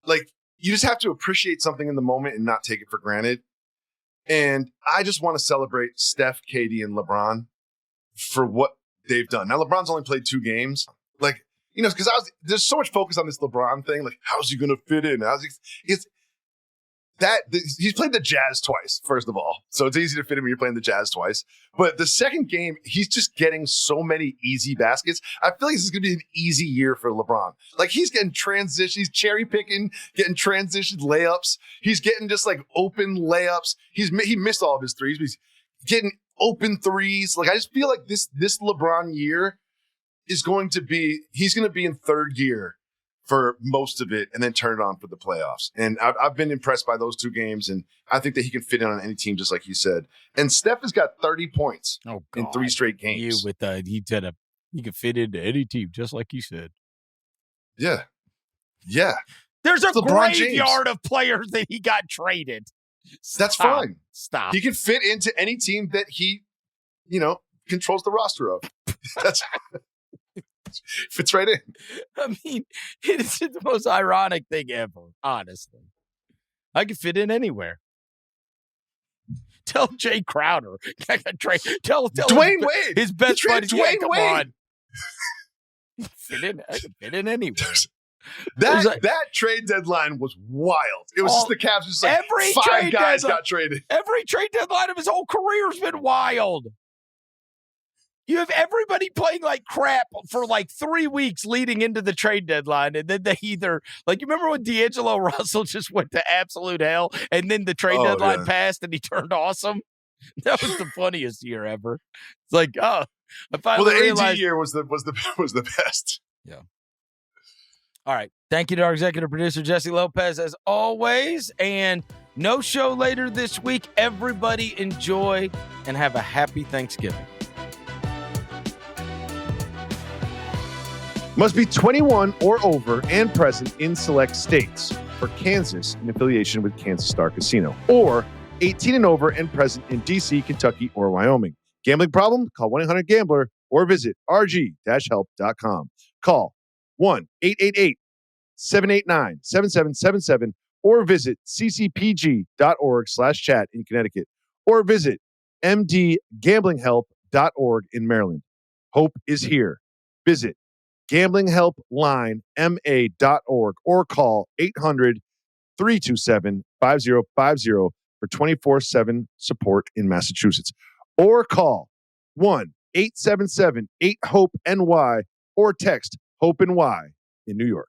like you just have to appreciate something in the moment and not take it for granted. And I just want to celebrate Steph, KD, and LeBron for what they've done. Now, LeBron's only played 2 games. Like, you know, because there's so much focus on this LeBron thing. Like, how's he going to fit in? He's played the Jazz twice, first of all. So it's easy to fit him when you're playing the Jazz twice. But the second game, he's just getting so many easy baskets. I feel like this is going to be an easy year for LeBron. Like he's getting transition, he's cherry picking, getting transition layups. He's getting just like open layups. He missed all of his threes, but he's getting open threes. Like I just feel like this LeBron year he's going to be in third gear for most of it and then turn it on for the playoffs. And I've been impressed by those 2 games, and I think that he can fit in on any team, just like you said. And Steph has got 30 points in 3 straight games. He can fit into any team, just like you said. Yeah. Yeah. There's a graveyard of players that he got traded. That's fine. Stop. He can fit into any team that he, controls the roster of. That's fits right in. I mean, it is the most ironic thing ever, honestly. I can fit in anywhere. Tell Jay Crowder. Tell Dwayne Wade. His best buddy. Dwayne come Wade. on. I can fit in anywhere. That trade deadline was wild. It was just the Cavs. Just like 5 guys got traded. Every trade deadline of his whole career has been wild. You have everybody playing like crap for like 3 weeks leading into the trade deadline. And then they either, like, you remember when D'Angelo Russell just went to absolute hell and then the trade deadline passed and he turned awesome? That was the funniest year ever. It's like, I finally realized. AD year was the best. Yeah. All right. Thank you to our executive producer, Jesse Lopez, as always. And no show later this week. Everybody enjoy and have a happy Thanksgiving. Must be 21 or over and present in select states. For Kansas, in affiliation with Kansas Star Casino. Or 18 and over and present in D.C., Kentucky, or Wyoming. Gambling problem? Call 1-800-GAMBLER or visit rg-help.com. Call 1-888-789-7777 or visit ccpg.org/chat in Connecticut. Or visit mdgamblinghelp.org in Maryland. Hope is here. Visit gamblinghelplinema.org or call 327-5050 for 24/7 support in Massachusetts. Or call 1-877-8-HOPE-NY or text HOPE-NY in New York.